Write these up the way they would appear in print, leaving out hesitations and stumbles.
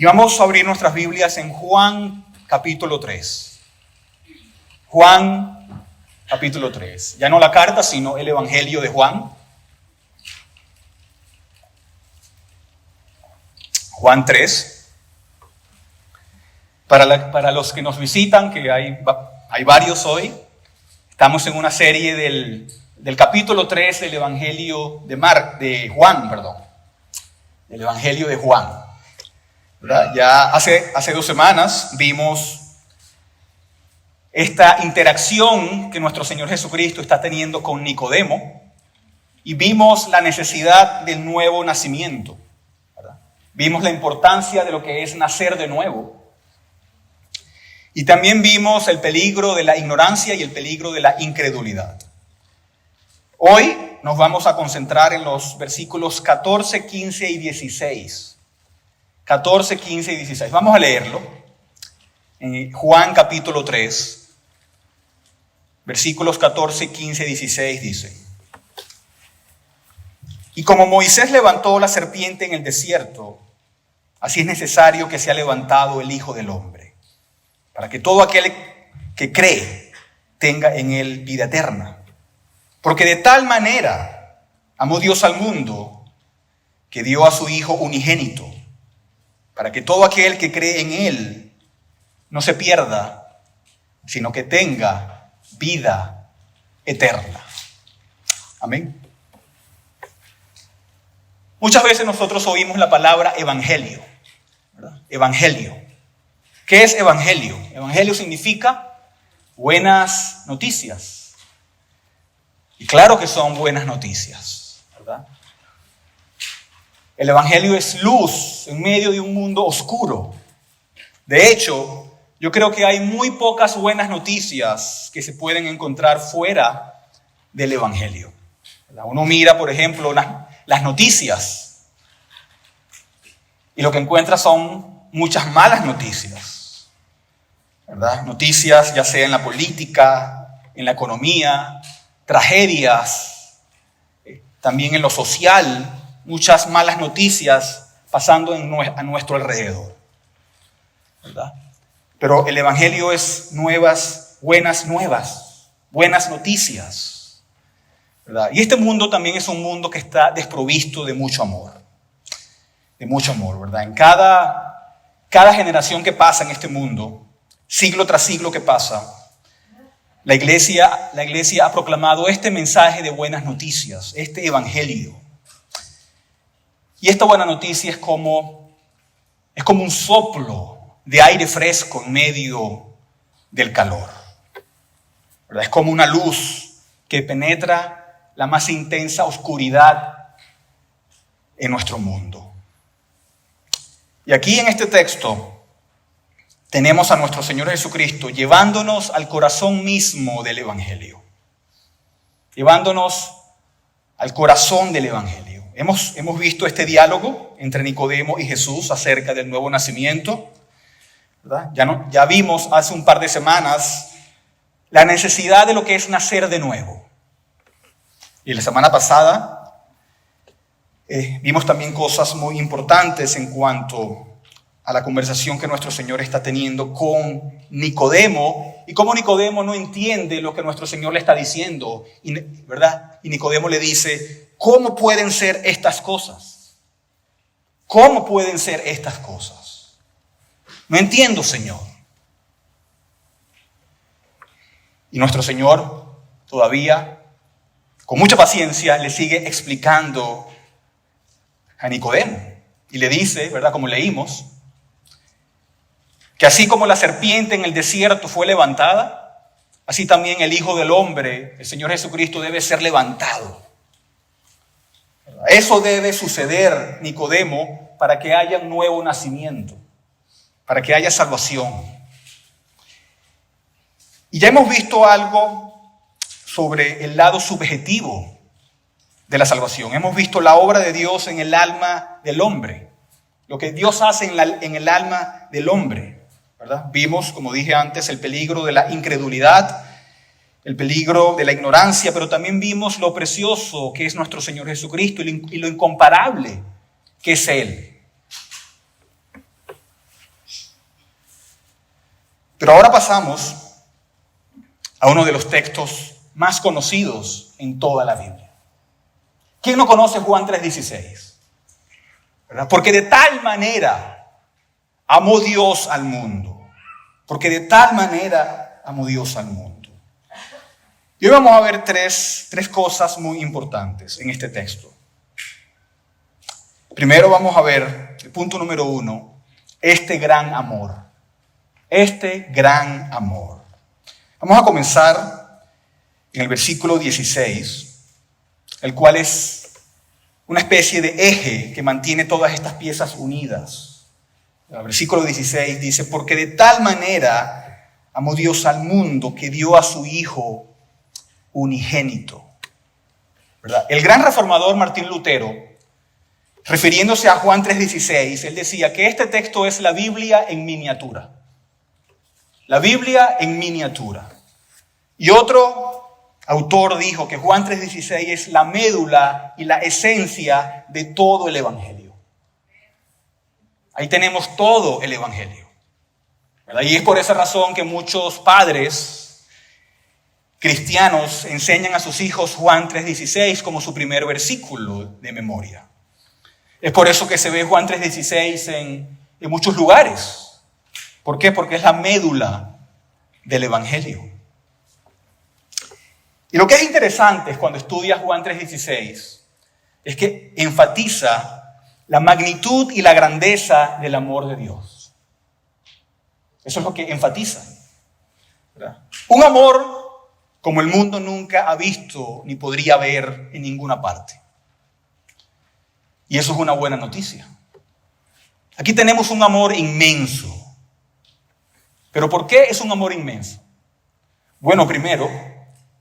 Y vamos a abrir nuestras Biblias en Juan capítulo 3. Juan capítulo 3. Ya no la carta, sino el Evangelio de Juan. Juan 3. Para los que nos visitan, que hay varios hoy, estamos en una serie del capítulo 3 del Evangelio de Juan. El Evangelio de Juan. ¿Verdad? Ya hace 2 semanas vimos esta interacción que nuestro Señor Jesucristo está teniendo con Nicodemo y vimos la necesidad del nuevo nacimiento, ¿verdad? Vimos la importancia de lo que es nacer de nuevo y también vimos el peligro de la ignorancia y el peligro de la incredulidad. Hoy nos vamos a concentrar en los versículos 14, 15 y 16. 14, 15 y 16. Vamos a leerlo. En Juan capítulo 3, versículos 14, 15 y 16 dice: Y como Moisés levantó la serpiente en el desierto, así es necesario que sea levantado el Hijo del Hombre, para que todo aquel que cree tenga en él vida eterna. Porque de tal manera amó Dios al mundo, que dio a su Hijo unigénito, para que todo aquel que cree en él no se pierda, sino que tenga vida eterna. Amén. Muchas veces nosotros oímos la palabra evangelio, ¿verdad? Evangelio. ¿Qué es evangelio? Evangelio significa buenas noticias. Y claro que son buenas noticias, ¿verdad? El evangelio es luz en medio de un mundo oscuro. De hecho, yo creo que hay muy pocas buenas noticias que se pueden encontrar fuera del evangelio. Uno mira, por ejemplo, las noticias y lo que encuentra son muchas malas noticias, ¿verdad? Noticias ya sea en la política, en la economía, tragedias, también en lo social, muchas malas noticias pasando a nuestro alrededor, ¿verdad? Pero el evangelio es buenas noticias, ¿verdad? Y este mundo también es un mundo que está desprovisto de mucho amor, ¿verdad? En cada generación que pasa en este mundo, siglo tras siglo que pasa, la iglesia ha proclamado este mensaje de buenas noticias, este evangelio. Y esta buena noticia es como un soplo de aire fresco en medio del calor, ¿verdad? Es como una luz que penetra la más intensa oscuridad en nuestro mundo. Y aquí en este texto tenemos a nuestro Señor Jesucristo llevándonos al corazón mismo del evangelio. Llevándonos al corazón del evangelio. Hemos visto este diálogo entre Nicodemo y Jesús acerca del nuevo nacimiento, ¿verdad? Ya vimos hace un par de semanas la necesidad de lo que es nacer de nuevo. Y la semana pasada vimos también cosas muy importantes en cuanto a la conversación que nuestro Señor está teniendo con Nicodemo y cómo Nicodemo no entiende lo que nuestro Señor le está diciendo, ¿verdad? Y Nicodemo le dice: ¿cómo pueden ser estas cosas? ¿Cómo pueden ser estas cosas? No entiendo, Señor. Y nuestro Señor todavía, con mucha paciencia, le sigue explicando a Nicodemo. Y le dice, ¿verdad? Como leímos, que así como la serpiente en el desierto fue levantada, así también el Hijo del Hombre, el Señor Jesucristo, debe ser levantado. Eso debe suceder, Nicodemo, para que haya un nuevo nacimiento, para que haya salvación. Y ya hemos visto algo sobre el lado subjetivo de la salvación. Hemos visto la obra de Dios en el alma del hombre, lo que Dios hace en el alma del hombre, ¿verdad? Vimos, como dije antes, el peligro de la incredulidad, el peligro de la ignorancia, pero también vimos lo precioso que es nuestro Señor Jesucristo y lo incomparable que es Él. Pero ahora pasamos a uno de los textos más conocidos en toda la Biblia. ¿Quién no conoce Juan 3:16? ¿Verdad? Porque de tal manera amó Dios al mundo. Porque de tal manera amó Dios al mundo. Y hoy vamos a ver tres cosas muy importantes en este texto. Primero vamos a ver, el punto número 1, este gran amor. Este gran amor. Vamos a comenzar en el versículo 16, el cual es una especie de eje que mantiene todas estas piezas unidas. El versículo 16 dice, porque de tal manera amó Dios al mundo que dio a su Hijo unigénito. ¿Verdad? El gran reformador Martín Lutero, refiriéndose a Juan 3:16, él decía que este texto es la Biblia en miniatura. La Biblia en miniatura. Y otro autor dijo que Juan 3:16 es la médula y la esencia de todo el Evangelio. Ahí tenemos todo el Evangelio. ¿Verdad? Y es por esa razón que muchos padres cristianos enseñan a sus hijos Juan 3:16 como su primer versículo de memoria. Es por eso que se ve Juan 3:16 en muchos lugares. ¿Por qué? Porque es la médula del Evangelio. Y lo que es interesante cuando estudias Juan 3:16 es que enfatiza la magnitud y la grandeza del amor de Dios. Eso es lo que enfatiza, ¿verdad? Un amor como el mundo nunca ha visto ni podría ver en ninguna parte. Y eso es una buena noticia. Aquí tenemos un amor inmenso. ¿Pero por qué es un amor inmenso? Bueno, primero,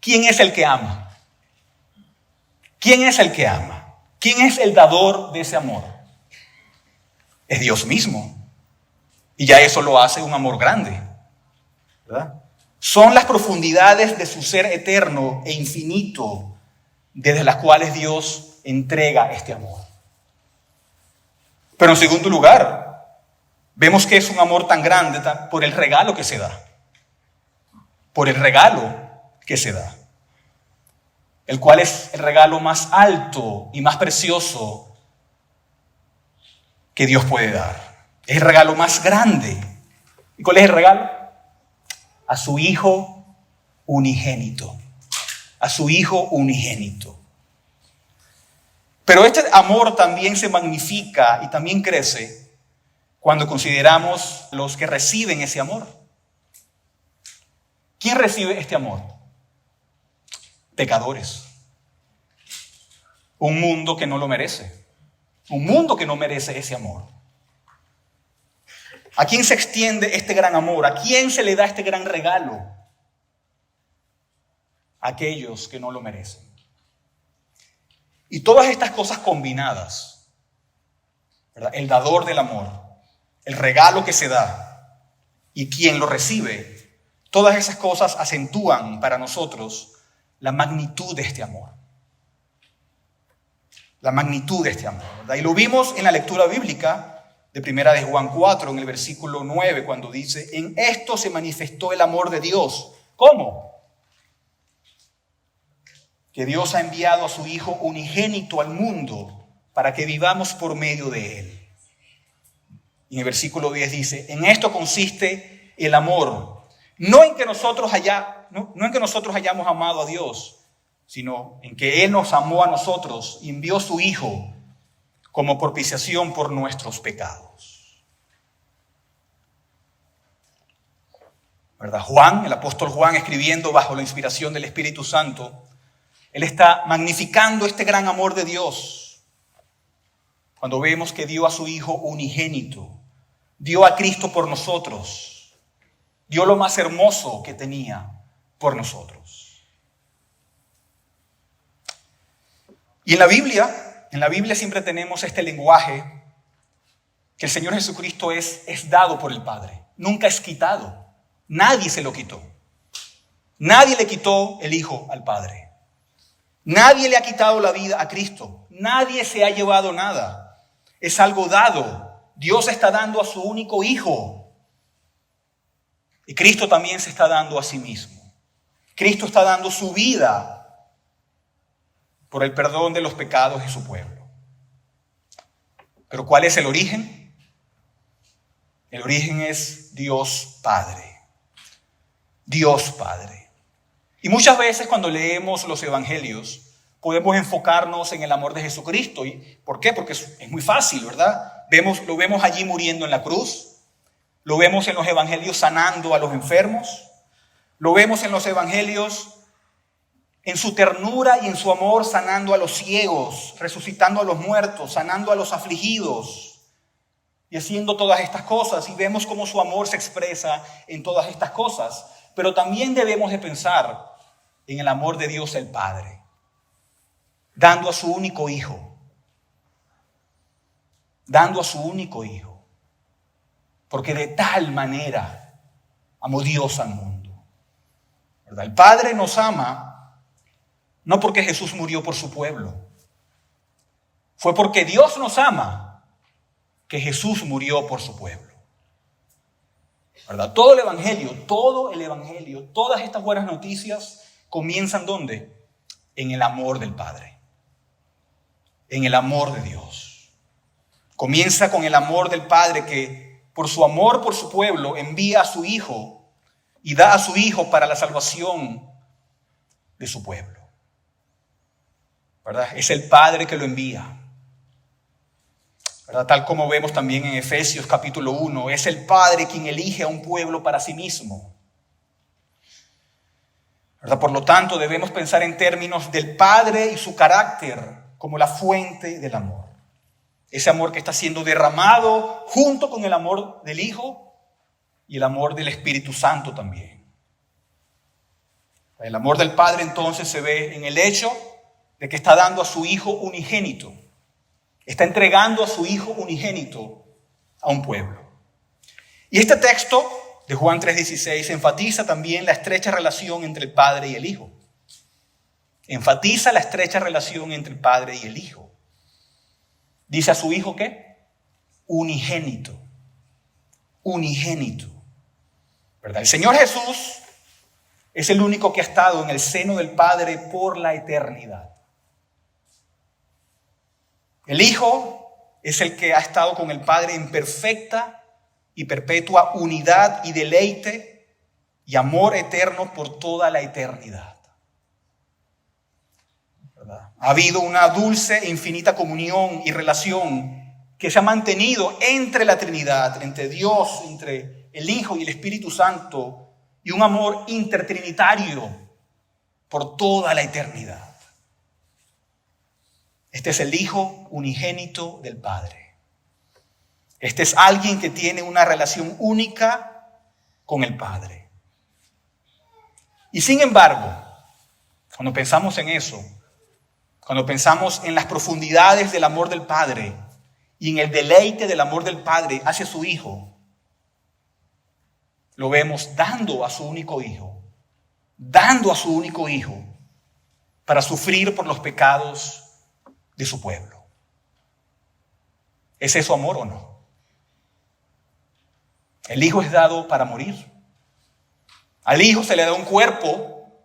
¿quién es el que ama? ¿Quién es el que ama? ¿Quién es el dador de ese amor? Es Dios mismo. Y ya eso lo hace un amor grande, ¿verdad? Son las profundidades de su ser eterno e infinito desde las cuales Dios entrega este amor. Pero en segundo lugar, vemos que es un amor tan grande por el regalo que se da. Por el regalo que se da. El cual es el regalo más alto y más precioso que Dios puede dar. Es el regalo más grande. ¿Y cuál es el regalo? A su Hijo unigénito. A su Hijo unigénito. Pero este amor también se magnifica y también crece cuando consideramos los que reciben ese amor. ¿Quién recibe este amor? Pecadores. Un mundo que no lo merece. Un mundo que no merece ese amor. ¿A quién se extiende este gran amor? ¿A quién se le da este gran regalo? A aquellos que no lo merecen. Y todas estas cosas combinadas, ¿verdad? El dador del amor, el regalo que se da y quien lo recibe, todas esas cosas acentúan para nosotros la magnitud de este amor. La magnitud de este amor, ¿verdad? Y lo vimos en la lectura bíblica de Primera de Juan 4, en el versículo 9, cuando dice, en esto se manifestó el amor de Dios. ¿Cómo? Que Dios ha enviado a su Hijo unigénito al mundo para que vivamos por medio de Él. Y en el versículo 10 dice, en esto consiste el amor, no en que nosotros hayamos amado a Dios, sino en que Él nos amó a nosotros y envió a su Hijo como propiciación por nuestros pecados. ¿Verdad? Juan, el apóstol Juan, escribiendo bajo la inspiración del Espíritu Santo, él está magnificando este gran amor de Dios. Cuando vemos que dio a su Hijo unigénito, dio a Cristo por nosotros, dio lo más hermoso que tenía por nosotros. Y en la Biblia siempre tenemos este lenguaje que el Señor Jesucristo es dado por el Padre, nunca es quitado. Nadie se lo quitó. Nadie le quitó el Hijo al Padre. Nadie le ha quitado la vida a Cristo. Nadie se ha llevado nada. Es algo dado. Dios está dando a su único Hijo. Y Cristo también se está dando a sí mismo. Cristo está dando su vida por el perdón de los pecados de su pueblo. Pero ¿cuál es el origen? El origen es Dios Padre. Dios Padre. Y muchas veces cuando leemos los evangelios podemos enfocarnos en el amor de Jesucristo. ¿Y por qué? Porque es muy fácil, ¿verdad? Lo vemos allí muriendo en la cruz. Lo vemos en los evangelios sanando a los enfermos. Lo vemos en los evangelios en su ternura y en su amor sanando a los ciegos, resucitando a los muertos, sanando a los afligidos y haciendo todas estas cosas. Y vemos cómo su amor se expresa en todas estas cosas. Pero también debemos de pensar en el amor de Dios el Padre, dando a su único Hijo. Dando a su único Hijo. Porque de tal manera amó Dios al mundo. ¿Verdad? El Padre nos ama no porque Jesús murió por su pueblo. Fue porque Dios nos ama que Jesús murió por su pueblo. ¿Verdad? Todo el Evangelio, todas estas buenas noticias comienzan ¿dónde? En el amor del Padre. En el amor de Dios. Comienza con el amor del Padre que por su amor por su pueblo envía a su Hijo y da a su Hijo para la salvación de su pueblo. ¿Verdad? Es el Padre que lo envía. ¿Verdad? Tal como vemos también en Efesios capítulo 1, es el Padre quien elige a un pueblo para sí mismo. ¿Verdad? Por lo tanto, debemos pensar en términos del Padre y su carácter como la fuente del amor. Ese amor que está siendo derramado junto con el amor del Hijo y el amor del Espíritu Santo también. El amor del Padre entonces se ve en el hecho de que está dando a su Hijo unigénito. Está entregando a su Hijo unigénito a un pueblo. Y este texto de Juan 3:16 enfatiza también la estrecha relación entre el Padre y el Hijo. Enfatiza la estrecha relación entre el Padre y el Hijo. Dice a su Hijo ¿qué? Unigénito. Unigénito. ¿Verdad? El Señor Jesús es el único que ha estado en el seno del Padre por la eternidad. El Hijo es el que ha estado con el Padre en perfecta y perpetua unidad y deleite y amor eterno por toda la eternidad. ¿Verdad? Ha habido una dulce e infinita comunión y relación que se ha mantenido entre la Trinidad, entre Dios, entre el Hijo y el Espíritu Santo, y un amor intertrinitario por toda la eternidad. Este es el Hijo unigénito del Padre. Este es alguien que tiene una relación única con el Padre. Y sin embargo, cuando pensamos en eso, cuando pensamos en las profundidades del amor del Padre y en el deleite del amor del Padre hacia su Hijo, lo vemos dando a su único Hijo para sufrir por los pecados de su pueblo. ¿Es eso amor o no? El Hijo es dado para morir. Al Hijo se le da un cuerpo,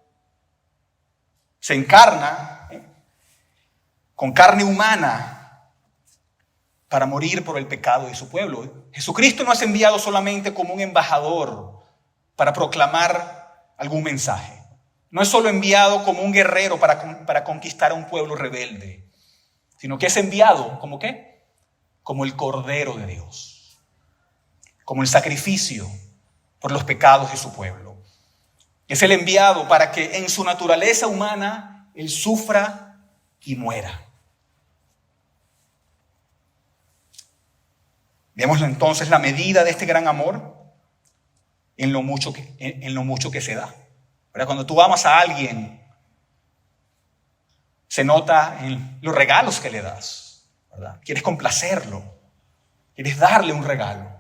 se encarna con carne humana para morir por el pecado de su pueblo. Jesucristo no es enviado solamente como un embajador para proclamar algún mensaje. No es solo enviado como un guerrero para conquistar a un pueblo rebelde, sino que es enviado ¿como qué? Como el Cordero de Dios, como el sacrificio por los pecados de su pueblo. Es el enviado para que en su naturaleza humana Él sufra y muera. Vemos entonces la medida de este gran amor en lo mucho que se da. ¿Verdad? Cuando tú amas a alguien, se nota en los regalos que le das, ¿verdad? Quieres complacerlo, quieres darle un regalo,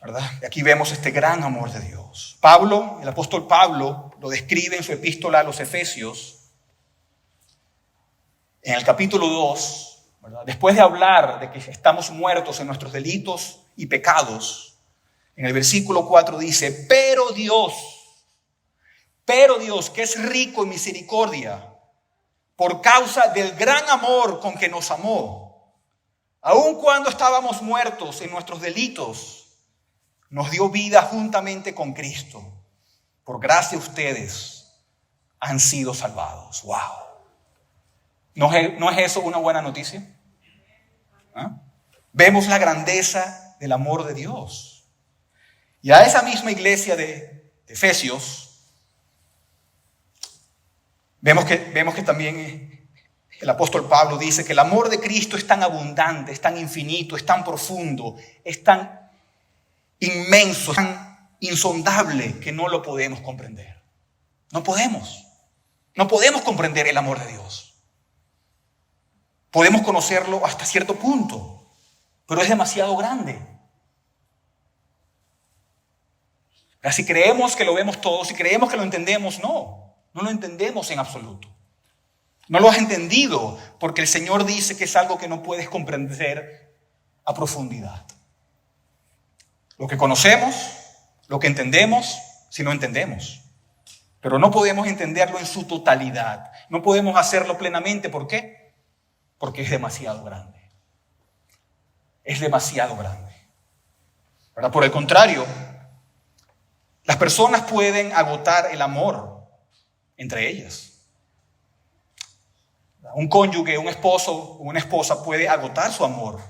¿verdad? Y aquí vemos este gran amor de Dios. Pablo, el apóstol Pablo, lo describe en su epístola a los Efesios, en el capítulo 2, ¿verdad? Después de hablar de que estamos muertos en nuestros delitos y pecados, En el versículo 4 dice, pero Dios, que es rico en misericordia, por causa del gran amor con que nos amó, aun cuando estábamos muertos en nuestros delitos, nos dio vida juntamente con Cristo. Por gracia ustedes han sido salvados. ¡Wow! ¿No es eso una buena noticia? ¿Ah? Vemos la grandeza del amor de Dios. Y a esa misma iglesia de Efesios, vemos que también el apóstol Pablo dice que el amor de Cristo es tan abundante, es tan infinito, es tan profundo, es tan inmenso, es tan insondable que no lo podemos comprender. No podemos comprender el amor de Dios. Podemos conocerlo hasta cierto punto, pero es demasiado grande. Si creemos que lo vemos todo, si creemos que lo entendemos, no lo entendemos en absoluto. No lo has entendido porque el Señor dice que es algo que no puedes comprender a profundidad. Lo que conocemos, lo que entendemos, si lo entendemos. Pero no podemos entenderlo en su totalidad. No podemos hacerlo plenamente. ¿Por qué? Porque es demasiado grande. Es demasiado grande. ¿Verdad? Por el contrario, las personas pueden agotar el amor entre ellas. Un cónyuge, un esposo o una esposa puede agotar su amor,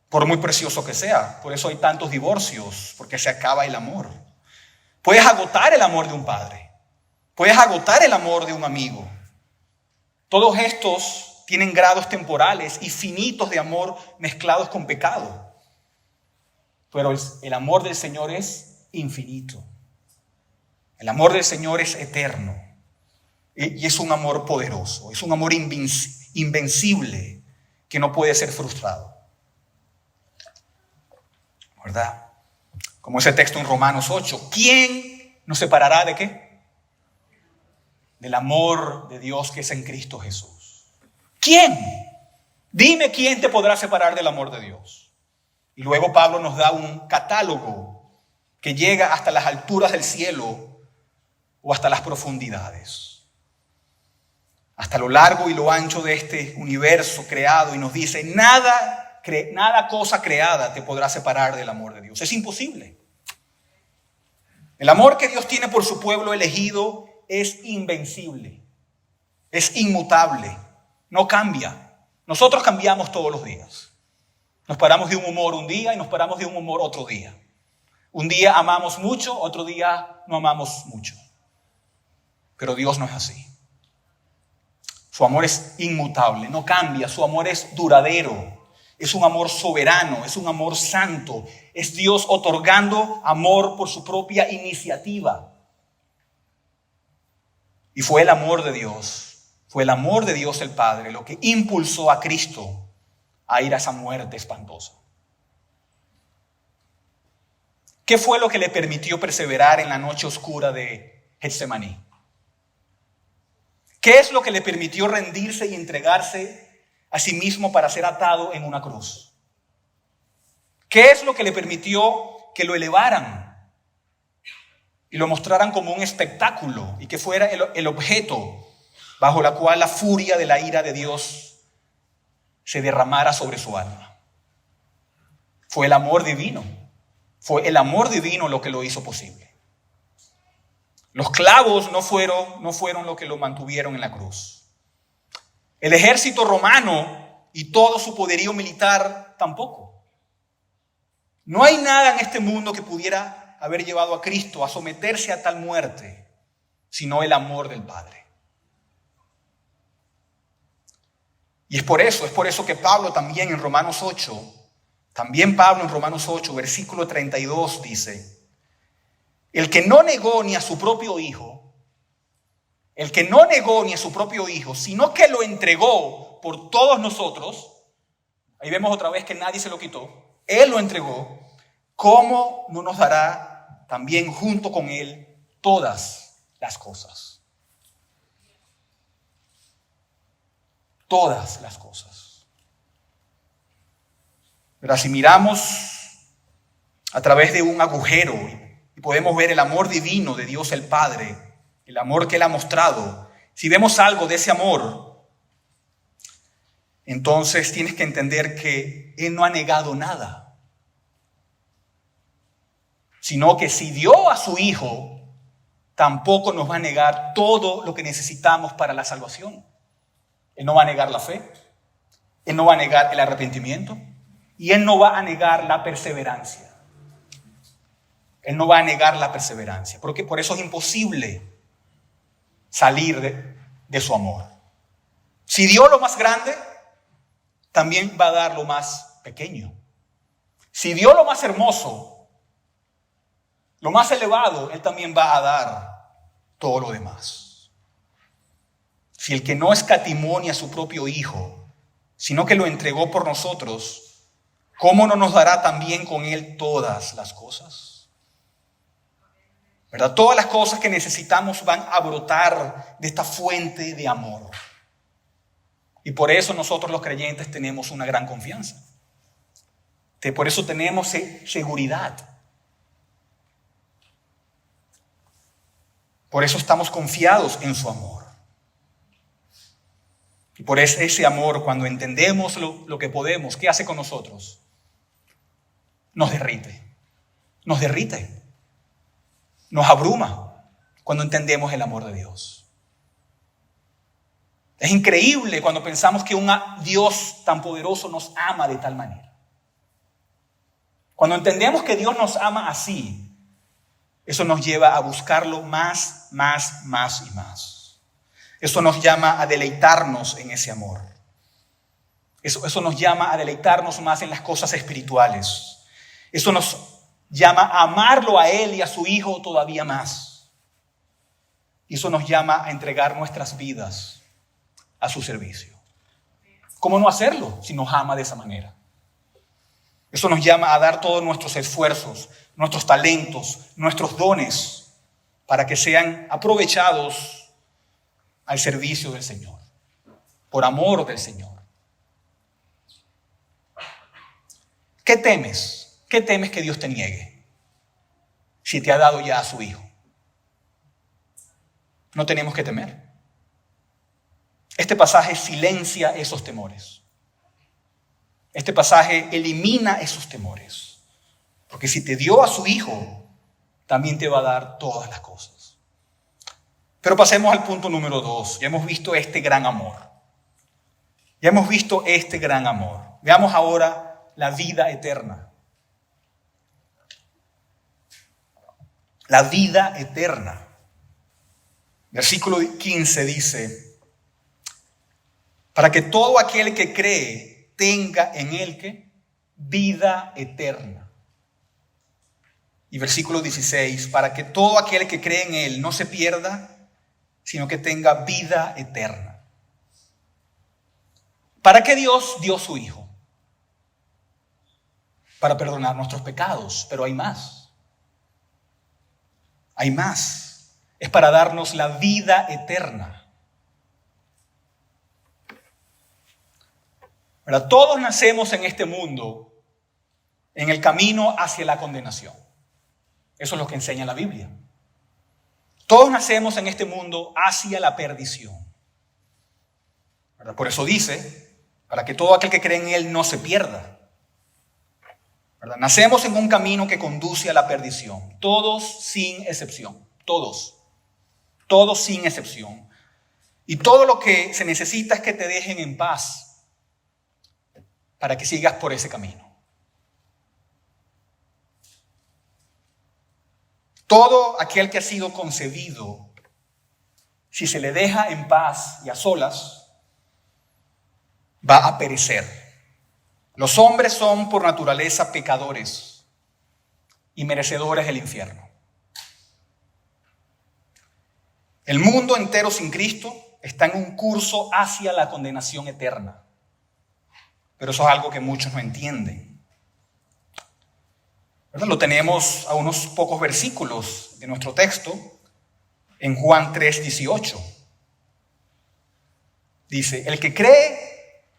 por muy precioso que sea. Por eso hay tantos divorcios, porque se acaba el amor. Puedes agotar el amor de un padre. Puedes agotar el amor de un amigo. Todos estos tienen grados temporales y finitos de amor mezclados con pecado. Pero el amor del Señor es infinito. El amor del Señor es eterno. Y es un amor poderoso. Es un amor invencible que no puede ser frustrado. ¿Verdad? Como ese texto en Romanos 8. ¿Quién nos separará de qué? Del amor de Dios que es en Cristo Jesús. ¿Quién? Dime quién te podrá separar del amor de Dios. Y luego Pablo nos da un catálogo que llega hasta las alturas del cielo o hasta las profundidades. Hasta lo largo y lo ancho de este universo creado, y nos dice, nada cosa creada te podrá separar del amor de Dios. Es imposible. El amor que Dios tiene por su pueblo elegido es invencible, es inmutable, no cambia. Nosotros cambiamos todos los días. Nos paramos de un humor un día y nos paramos de un humor otro día. Un día amamos mucho, otro día no amamos mucho. Pero Dios no es así. Su amor es inmutable, no cambia. Su amor es duradero. Es un amor soberano, es un amor santo. Es Dios otorgando amor por su propia iniciativa. Y fue el amor de Dios el Padre, lo que impulsó a Cristo a ir a esa muerte espantosa. ¿Qué fue lo que le permitió perseverar en la noche oscura de Getsemaní? ¿Qué es lo que le permitió rendirse y entregarse a sí mismo para ser atado en una cruz? ¿Qué es lo que le permitió que lo elevaran y lo mostraran como un espectáculo y que fuera el objeto bajo la cual la furia de la ira de Dios se derramara sobre su alma? Fue el amor divino. Fue el amor divino lo que lo hizo posible. Los clavos no fueron lo que lo mantuvieron en la cruz. El ejército romano y todo su poderío militar tampoco. No hay nada en este mundo que pudiera haber llevado a Cristo a someterse a tal muerte, sino el amor del Padre. Y es por eso que Pablo también en Romanos 8, versículo 32 dice, el que no negó ni a su propio hijo, sino que lo entregó por todos nosotros, ahí vemos otra vez que nadie se lo quitó, Él lo entregó, ¿cómo no nos dará también junto con Él todas las cosas? Todas las cosas. Pero si miramos a través de un agujero y podemos ver el amor divino de Dios el Padre, el amor que Él ha mostrado. Si vemos algo de ese amor, entonces tienes que entender que Él no ha negado nada, sino que si dio a su Hijo, tampoco nos va a negar todo lo que necesitamos para la salvación. Él no va a negar la fe, Él no va a negar el arrepentimiento y Él no va a negar la perseverancia. Él no va a negar la perseverancia, porque por eso es imposible salir de su amor. Si dio lo más grande, también va a dar lo más pequeño. Si dio lo más hermoso, lo más elevado, Él también va a dar todo lo demás. Si el que no escatimó ni a su propio Hijo, sino que lo entregó por nosotros, ¿cómo no nos dará también con Él todas las cosas? ¿Verdad? Todas las cosas que necesitamos van a brotar de esta fuente de amor. Y por eso nosotros los creyentes tenemos una gran confianza. Por eso tenemos seguridad. Por eso estamos confiados en su amor. Y por ese amor, cuando entendemos lo que podemos, ¿qué hace con nosotros? Nos derrite. Nos derrite. Nos abruma cuando entendemos el amor de Dios. Es increíble cuando pensamos que un Dios tan poderoso nos ama de tal manera. Cuando entendemos que Dios nos ama así, eso nos lleva a buscarlo más y más. Eso nos llama a deleitarnos en ese amor. Eso nos llama a deleitarnos más en las cosas espirituales. Eso nos llama a amarlo a Él y a su Hijo todavía más. Y eso nos llama a entregar nuestras vidas a su servicio. ¿Cómo no hacerlo si nos ama de esa manera? Eso nos llama a dar todos nuestros esfuerzos, nuestros talentos, nuestros dones, para que sean aprovechados al servicio del Señor, por amor del Señor. ¿Qué temes? ¿Qué temes que Dios te niegue si te ha dado ya a su Hijo? No tenemos que temer. Este pasaje silencia esos temores. Este pasaje elimina esos temores. Porque si te dio a su Hijo, también te va a dar todas las cosas. Pero pasemos al punto número 2. Ya hemos visto este gran amor. Ya hemos visto este gran amor. Veamos ahora la vida eterna. La vida eterna. Versículo 15 dice: para que todo aquel que cree tenga en él ¿qué? Vida eterna. Y versículo 16: para que todo aquel que cree en él no se pierda, sino que tenga vida eterna. ¿Para qué Dios dio su Hijo? Para perdonar nuestros pecados, pero hay más. Hay más. Es para darnos la vida eterna. ¿Verdad? Todos nacemos en este mundo en el camino hacia la condenación. Eso es lo que enseña la Biblia. Todos nacemos en este mundo hacia la perdición. ¿Verdad? Por eso dice, para que todo aquel que cree en Él no se pierda. ¿Verdad? Nacemos en un camino que conduce a la perdición. Todos sin excepción. Todos sin excepción. Y todo lo que se necesita es que te dejen en paz para que sigas por ese camino. Todo aquel que ha sido concebido, si se le deja en paz y a solas, va a perecer. Los hombres son por naturaleza pecadores y merecedores del infierno. El mundo entero sin Cristo está en un curso hacia la condenación eterna. Pero eso es algo que muchos no entienden. ¿Verdad? Lo tenemos a unos pocos versículos de nuestro texto en Juan 3:18. Dice: el que cree,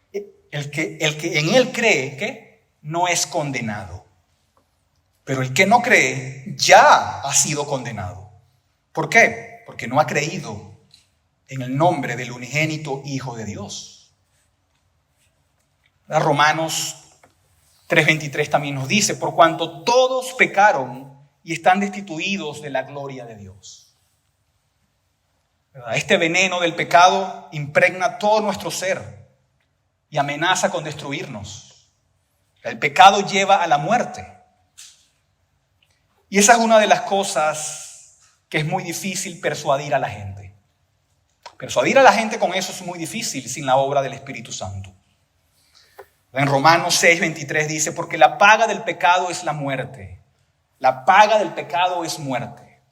el que en él cree, ¿qué? No es condenado, Pero el que no cree ya ha sido condenado. ¿Por qué? Porque no ha creído en el nombre del unigénito Hijo de Dios. Romanos 3:23 también nos dice: por cuanto todos pecaron y están destituidos de la gloria de Dios. Este veneno del pecado impregna todo nuestro ser y amenaza con destruirnos. El pecado lleva a la muerte. Y esa es una de las cosas que es muy difícil persuadir a la gente. Persuadir a la gente con eso es muy difícil sin la obra del Espíritu Santo. En Romanos 6:23 dice: porque la paga del pecado es la muerte. La paga del pecado es muerte.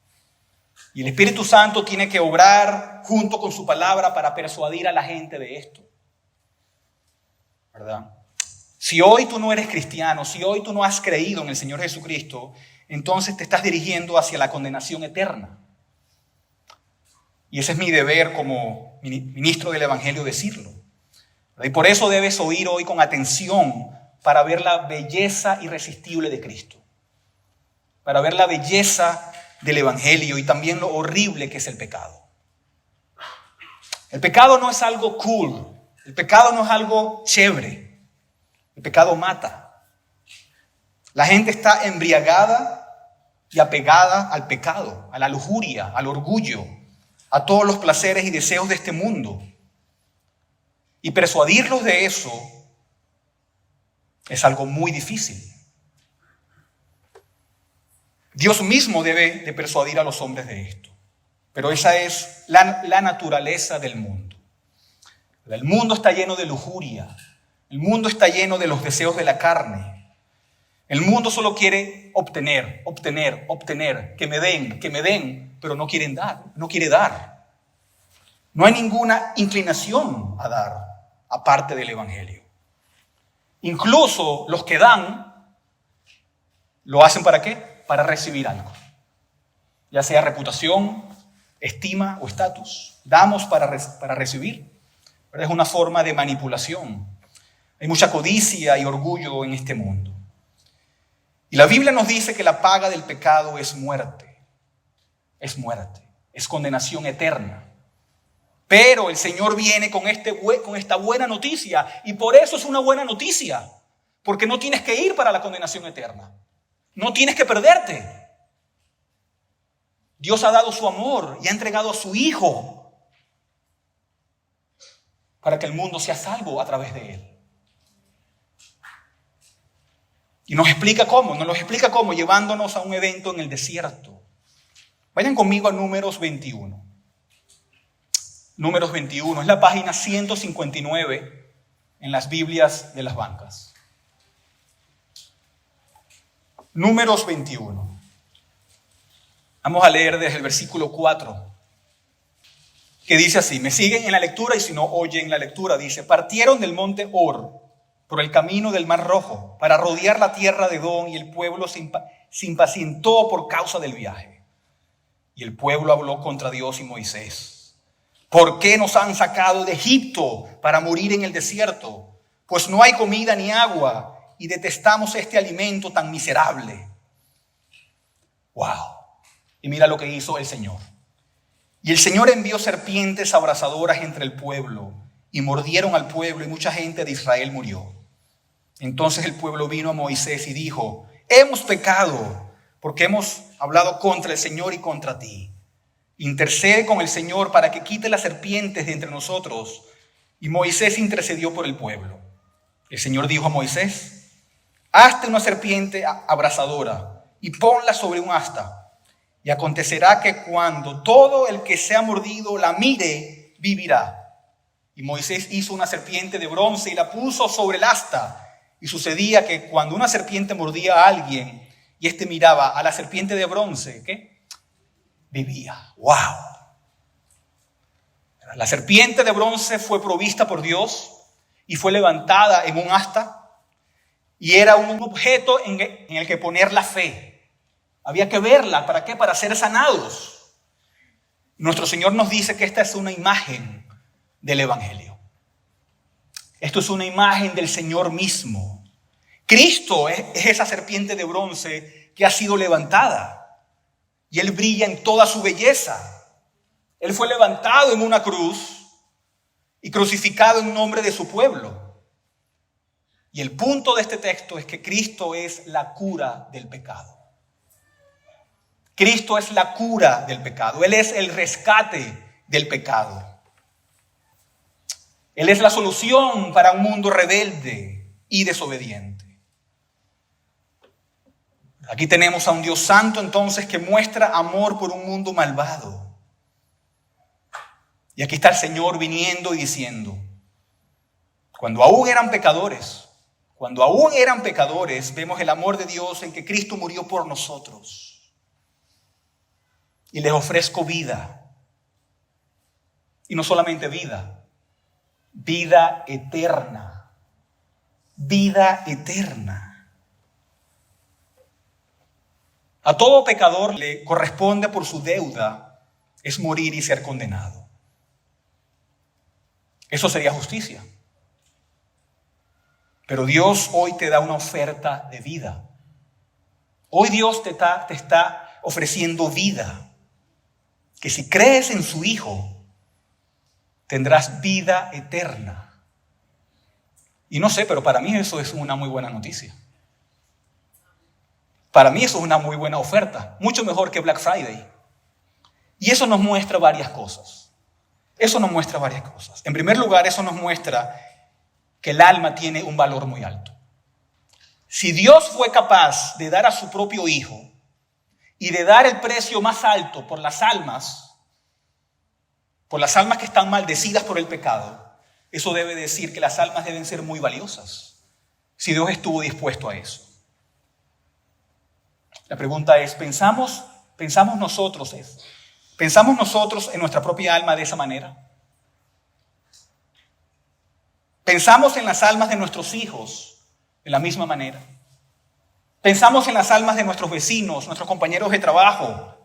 Y el Espíritu Santo tiene que obrar junto con su palabra para persuadir a la gente de esto. ¿Verdad? Si hoy tú no eres cristiano, si hoy tú no has creído en el Señor Jesucristo, entonces te estás dirigiendo hacia la condenación eterna. Y ese es mi deber como ministro del Evangelio decirlo. Y por eso debes oír hoy con atención para ver la belleza irresistible de Cristo. Para ver la belleza del Evangelio y también lo horrible que es el pecado. El pecado no es algo cool. El pecado no es algo chévere. El pecado mata. La gente está embriagada y apegada al pecado, a la lujuria, al orgullo, a todos los placeres y deseos de este mundo. Y persuadirlos de eso es algo muy difícil. Dios mismo debe de persuadir a los hombres de esto. Pero esa es la naturaleza del mundo. El mundo está lleno de lujuria. El mundo está lleno de los deseos de la carne. El mundo solo quiere obtener, que me den, pero no quiere dar. No hay ninguna inclinación a dar, aparte del Evangelio. Incluso los que dan, ¿lo hacen para qué? Para recibir algo. Ya sea reputación, estima o estatus. Damos para recibir. Pero es una forma de manipulación. Hay mucha codicia y orgullo en este mundo. Y la Biblia nos dice que la paga del pecado es muerte. Es muerte. Es condenación eterna. Pero el Señor viene con esta buena noticia. Y por eso es una buena noticia. Porque no tienes que ir para la condenación eterna. No tienes que perderte. Dios ha dado su amor y ha entregado a su Hijo para que el mundo sea salvo a través de Él. Y nos lo explica cómo, llevándonos a un evento en el desierto. Vayan conmigo a Números 21. Números 21, es la página 159 en las Biblias de las bancas. Números 21. Vamos a leer desde el versículo 4, que dice así. Me siguen en la lectura y si no oyen la lectura, dice: partieron del monte Hor por el camino del Mar Rojo para rodear la tierra de Edom, y el pueblo se impacientó por causa del viaje. Y el pueblo habló contra Dios y Moisés: ¿por qué nos han sacado de Egipto para morir en el desierto? Pues no hay comida ni agua y detestamos este alimento tan miserable. ¡Wow! Y mira lo que hizo el Señor. Y el Señor envió serpientes abrasadoras entre el pueblo y mordieron al pueblo, y mucha gente de Israel murió. Entonces el pueblo vino a Moisés y dijo: hemos pecado porque hemos hablado contra el Señor y contra ti. Intercede con el Señor para que quite las serpientes de entre nosotros. Y Moisés intercedió por el pueblo. El Señor dijo a Moisés: hazte una serpiente abrasadora y ponla sobre un asta. Y acontecerá que cuando todo el que sea mordido la mire, vivirá. Y Moisés hizo una serpiente de bronce y la puso sobre el asta. Y sucedía que cuando una serpiente mordía a alguien y éste miraba a la serpiente de bronce, ¿qué? Vivía. ¡Wow! La serpiente de bronce fue provista por Dios y fue levantada en un asta. Y era un objeto en el que poner la fe. Había que verla. ¿Para qué? Para ser sanados. Nuestro Señor nos dice que esta es una imagen del Evangelio. Esto es una imagen del Señor mismo, Cristo es esa serpiente de bronce que ha sido levantada y Él brilla en toda su belleza. Él fue levantado en una cruz y crucificado en nombre de su pueblo. Y el punto de este texto es que Cristo es la cura del pecado. Cristo es la cura del pecado. Él es el rescate del pecado. Él es la solución para un mundo rebelde y desobediente. Aquí tenemos a un Dios santo entonces que muestra amor por un mundo malvado. Y aquí está el Señor viniendo y diciendo, cuando aún eran pecadores, vemos el amor de Dios en que Cristo murió por nosotros. Y les ofrezco vida. Y no solamente vida, vida eterna. Vida eterna. A todo pecador le corresponde por su deuda es morir y ser condenado. Eso sería justicia. Pero Dios hoy te da una oferta de vida. Hoy Dios te está ofreciendo vida. Que si crees en su Hijo, tendrás vida eterna. Y no sé, pero para mí eso es una muy buena noticia. Para mí eso es una muy buena oferta. Mucho mejor que Black Friday. Y eso nos muestra varias cosas. En primer lugar, eso nos muestra que el alma tiene un valor muy alto. Si Dios fue capaz de dar a su propio Hijo y de dar el precio más alto por las almas que están maldecidas por el pecado, eso debe decir que las almas deben ser muy valiosas, si Dios estuvo dispuesto a eso. La pregunta es, ¿pensamos nosotros en nuestra propia alma de esa manera? ¿Pensamos en las almas de nuestros hijos de la misma manera? ¿Pensamos en las almas de nuestros vecinos, nuestros compañeros de trabajo?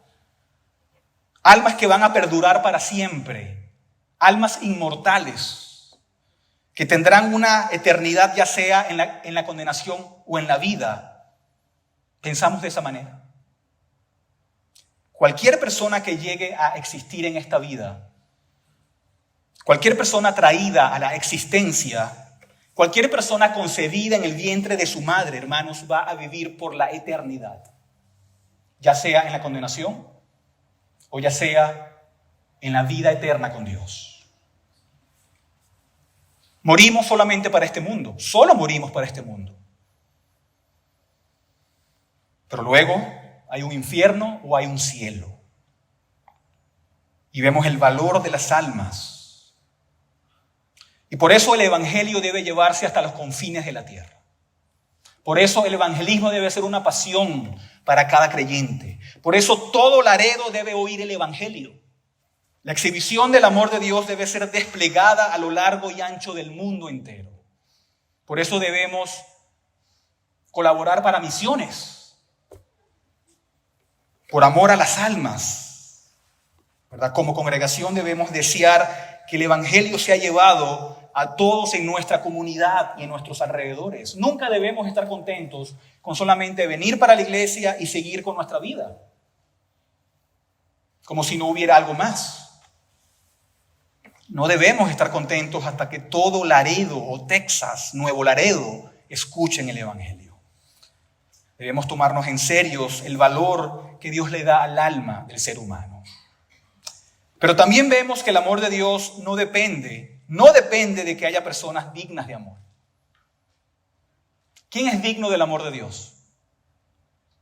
Almas que van a perdurar para siempre, almas inmortales, que tendrán una eternidad ya sea en la condenación o en la vida. ¿Pensamos de esa manera? Cualquier persona que llegue a existir en esta vida, cualquier persona traída a la existencia, cualquier persona concebida en el vientre de su madre, hermanos, va a vivir por la eternidad, ya sea en la condenación o ya sea en la vida eterna con Dios. Morimos solamente para este mundo, solo morimos para este mundo. Pero luego hay un infierno o hay un cielo. Y vemos el valor de las almas. Y por eso el evangelio debe llevarse hasta los confines de la tierra. Por eso el evangelismo debe ser una pasión para cada creyente. Por eso todo Laredo debe oír el evangelio. La exhibición del amor de Dios debe ser desplegada a lo largo y ancho del mundo entero. Por eso debemos colaborar para misiones, por amor a las almas, ¿verdad? Como congregación debemos desear que el evangelio sea llevado a todos en nuestra comunidad y en nuestros alrededores. Nunca debemos estar contentos con solamente venir para la iglesia y seguir con nuestra vida, como si no hubiera algo más. No debemos estar contentos hasta que todo Laredo o Texas, Nuevo Laredo, escuchen el evangelio. Debemos tomarnos en serio el valor que Dios le da al alma del ser humano. Pero también vemos que el amor de Dios no depende de que haya personas dignas de amor. ¿Quién es digno del amor de Dios?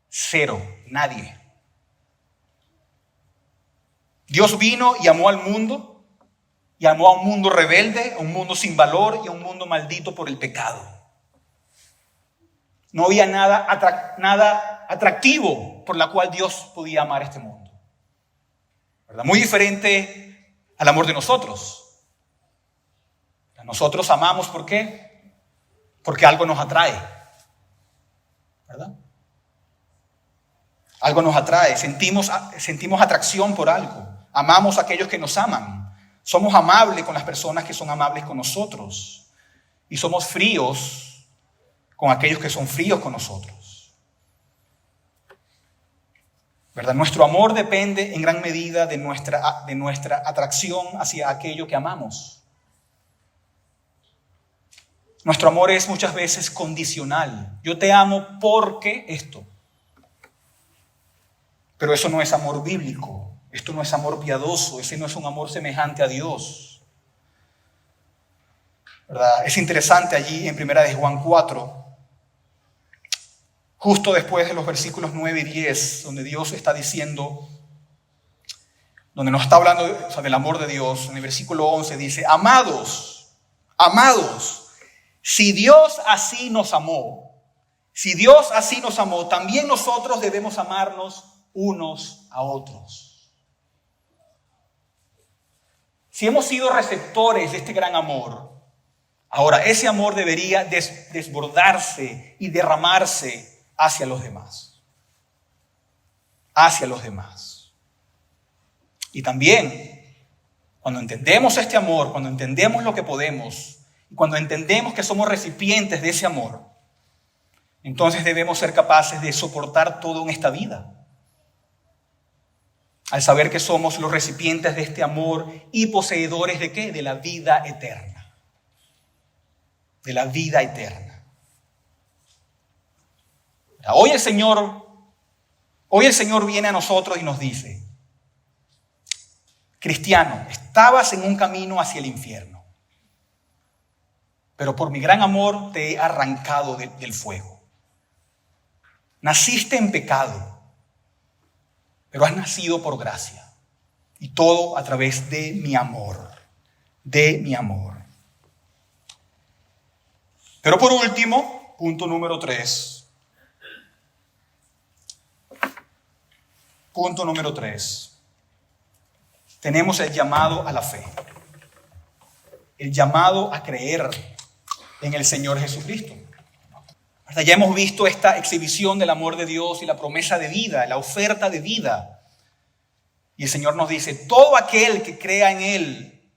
Cero, nadie. Dios vino y amó al mundo, y amó a un mundo rebelde, a un mundo sin valor y a un mundo maldito por el pecado. No había nada atractivo por la cual Dios podía amar a este mundo, ¿verdad? Muy diferente al amor de nosotros. Nosotros amamos, ¿por qué? Porque algo nos atrae, ¿verdad? Algo nos atrae, sentimos atracción por algo. Amamos a aquellos que nos aman. Somos amables con las personas que son amables con nosotros. Y somos fríos con aquellos que son fríos con nosotros. ¿Verdad? Nuestro amor depende en gran medida de nuestra atracción hacia aquello que amamos. Nuestro amor es muchas veces condicional. Yo te amo porque esto. Pero eso no es amor bíblico. Esto no es amor piadoso. Ese no es un amor semejante a Dios. ¿Verdad? Es interesante allí en 1 de Juan 4, justo después de los versículos 9 y 10, donde Dios está diciendo, donde nos está hablando del amor de Dios. En el versículo 11 dice: amados, si Dios así nos amó, también nosotros debemos amarnos unos a otros. Si hemos sido receptores de este gran amor, ahora ese amor debería desbordarse y derramarse hacia los demás. Hacia los demás. Y también, cuando entendemos este amor, cuando entendemos lo que podemos, y cuando entendemos que somos recipientes de ese amor, entonces debemos ser capaces de soportar todo en esta vida. Al saber que somos los recipientes de este amor y poseedores ¿de qué? De la vida eterna. De la vida eterna. Hoy el Señor viene a nosotros y nos dice: cristiano, estabas en un camino hacia el infierno, pero por mi gran amor te he arrancado del fuego. Naciste en pecado, pero has nacido por gracia. Y todo a través de mi amor. De mi amor. Pero por último, punto número 3. Punto número 3. Tenemos el llamado a la fe. El llamado a creer en el Señor Jesucristo. Hasta ya hemos visto esta exhibición del amor de Dios y la promesa de vida, la oferta de vida. Y el Señor nos dice: todo aquel que crea en Él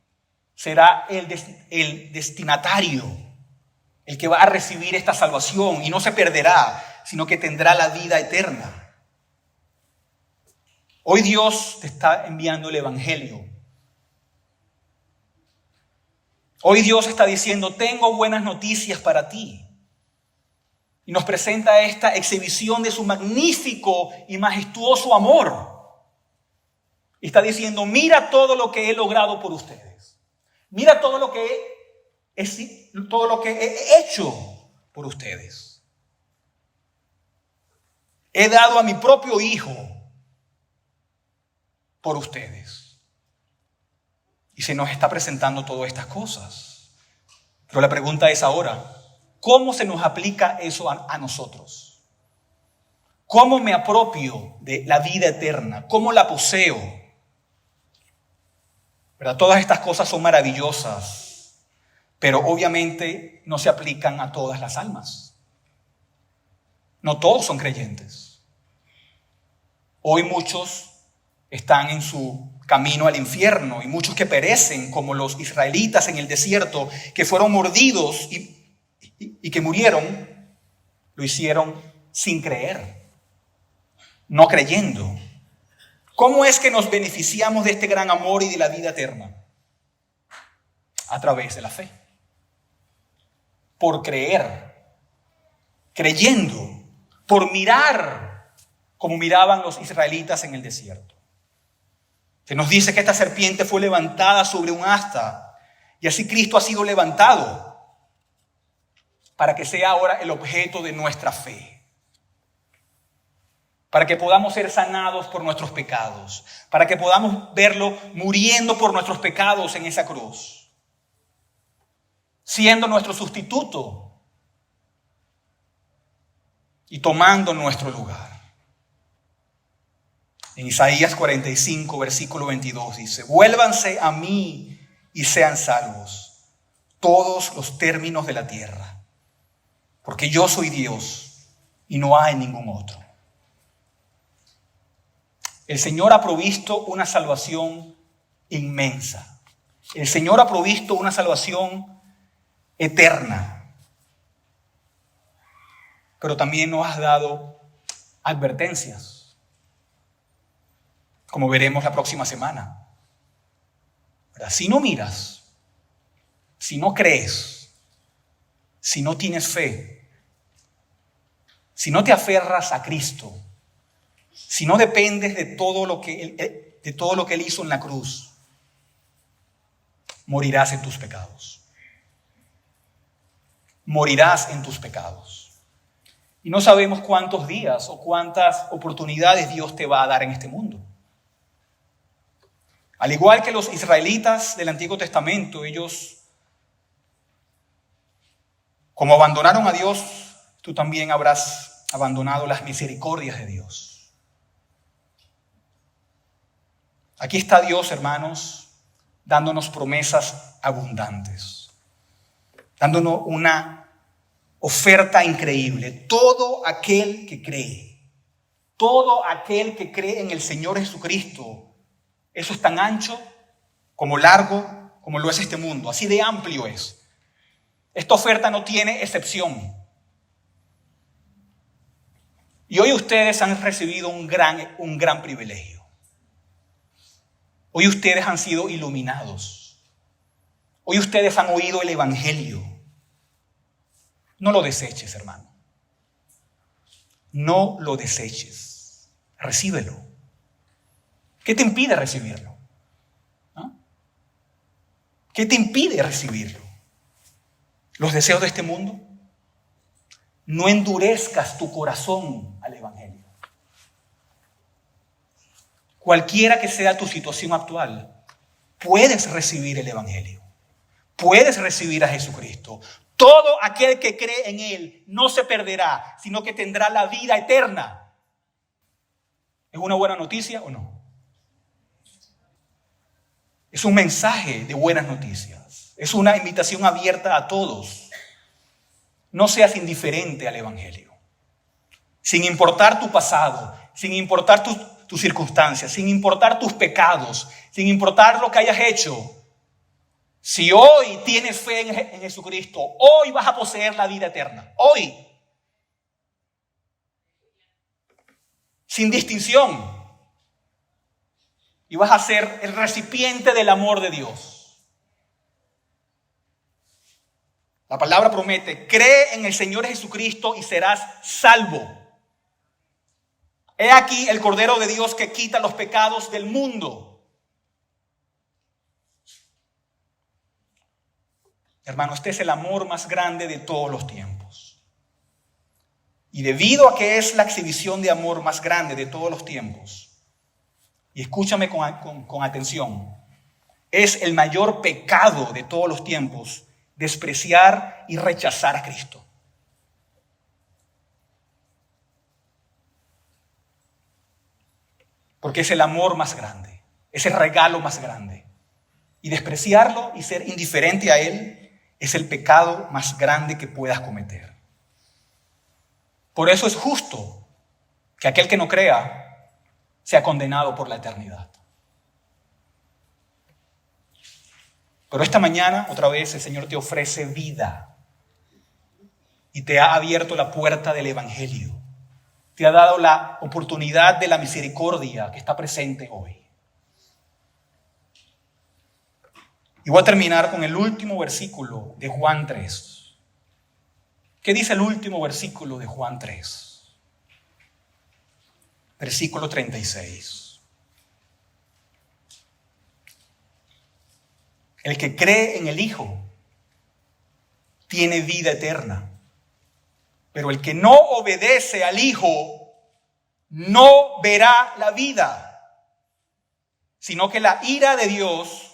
será el destinatario, el que va a recibir esta salvación y no se perderá, sino que tendrá la vida eterna. Hoy Dios te está enviando el Evangelio. Hoy Dios está diciendo: tengo buenas noticias para ti. Y nos presenta esta exhibición de su magnífico y majestuoso amor. Y está diciendo: mira todo lo que he logrado por ustedes. Mira todo lo que he hecho por ustedes. He dado a mi propio Hijo por ustedes. Y se nos está presentando todas estas cosas. Pero la pregunta es ahora: ¿cómo se nos aplica eso a nosotros? ¿Cómo me apropio de la vida eterna? ¿Cómo la poseo? ¿Verdad? Todas estas cosas son maravillosas, pero obviamente no se aplican a todas las almas. No todos son creyentes. Hoy muchos están en su camino al infierno y muchos que perecen, como los israelitas en el desierto, que fueron mordidos y que murieron, lo hicieron sin creer, no creyendo. ¿Cómo es que nos beneficiamos de este gran amor y de la vida eterna? A través de la fe. Por creer, creyendo, por mirar como miraban los israelitas en el desierto. Se nos dice que esta serpiente fue levantada sobre un asta y así Cristo ha sido levantado para que sea ahora el objeto de nuestra fe. Para que podamos ser sanados por nuestros pecados. Para que podamos verlo muriendo por nuestros pecados en esa cruz. Siendo nuestro sustituto. Y tomando nuestro lugar. En Isaías 45, versículo 22 dice: vuélvanse a mí y sean salvos todos los términos de la tierra. Porque yo soy Dios y no hay ningún otro. El Señor ha provisto una salvación inmensa. El Señor ha provisto una salvación eterna. pero también nos has dado advertencias, como veremos la próxima semana. ¿Verdad? Si no miras, si no crees, si no tienes fe, si no te aferras a Cristo, si no dependes de todo lo que Él hizo en la cruz, morirás en tus pecados. Morirás en tus pecados. Y no sabemos cuántos días o cuántas oportunidades Dios te va a dar en este mundo. Al igual que los israelitas del Antiguo Testamento, ellos, como abandonaron a Dios, tú también habrás abandonado las misericordias de Dios. Aquí está Dios, hermanos, dándonos promesas abundantes, dándonos una oferta increíble. Todo aquel que cree en el Señor Jesucristo, eso es tan ancho como largo como lo es este mundo, así de amplio es. Esta oferta no tiene excepción. Y hoy ustedes han recibido un gran privilegio. Hoy ustedes han sido iluminados. Hoy ustedes han oído el Evangelio. No lo deseches, hermano. No lo deseches. Recíbelo. ¿Qué te impide recibirlo? ¿Ah? ¿Qué te impide recibirlo? ¿Los deseos de este mundo? No endurezcas tu corazón al Evangelio. Cualquiera que sea tu situación actual, puedes recibir el Evangelio. Puedes recibir a Jesucristo. Todo aquel que cree en Él no se perderá, sino que tendrá la vida eterna. ¿Es una buena noticia o no? Es un mensaje de buenas noticias. Es una invitación abierta a todos. No seas indiferente al Evangelio. Sin importar tu pasado, sin importar tus circunstancias, sin importar tus pecados, sin importar lo que hayas hecho. Si hoy tienes fe en Jesucristo, hoy vas a poseer la vida eterna. Hoy. Sin distinción. Y vas a ser el recipiente del amor de Dios. La palabra promete, cree en el Señor Jesucristo y serás salvo. He aquí el Cordero de Dios que quita los pecados del mundo. Hermano, este es el amor más grande de todos los tiempos. Y debido a que es la exhibición de amor más grande de todos los tiempos, y escúchame con atención, es el mayor pecado de todos los tiempos despreciar y rechazar a Cristo. Porque es el amor más grande, es el regalo más grande. Y despreciarlo y ser indiferente a Él es el pecado más grande que puedas cometer. Por eso es justo que aquel que no crea sea condenado por la eternidad. Pero esta mañana, otra vez, el Señor te ofrece vida y te ha abierto la puerta del Evangelio. Te ha dado la oportunidad de la misericordia que está presente hoy. Y voy a terminar con el último versículo de Juan 3. ¿Qué dice el último versículo de Juan 3? Versículo 36. El que cree en el Hijo tiene vida eterna, pero el que no obedece al Hijo no verá la vida, sino que la ira de Dios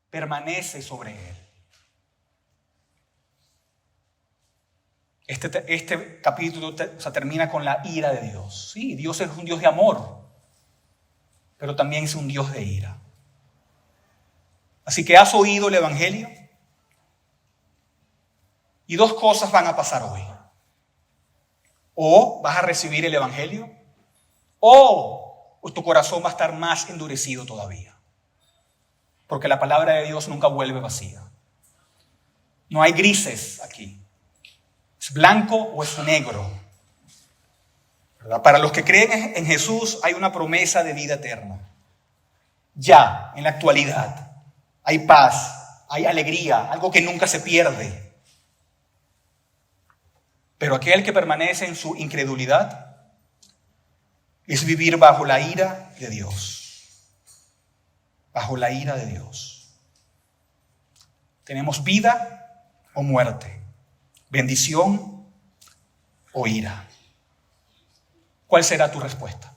permanece sobre él. Este capítulo termina con la ira de Dios. Sí, Dios es un Dios de amor, pero también es un Dios de ira. Así que has oído el Evangelio y dos cosas van a pasar hoy. O vas a recibir el Evangelio o tu corazón va a estar más endurecido todavía. Porque la palabra de Dios nunca vuelve vacía. No hay grises aquí. ¿Es blanco o es negro? ¿verdad? Para los que creen en Jesús hay una promesa de vida eterna. Ya, en la actualidad, hay paz, hay alegría, algo que nunca se pierde. Pero aquel que permanece en su incredulidad es vivir bajo la ira de Dios. Bajo la ira de Dios. Tenemos vida o muerte, bendición o ira. ¿Cuál será tu respuesta?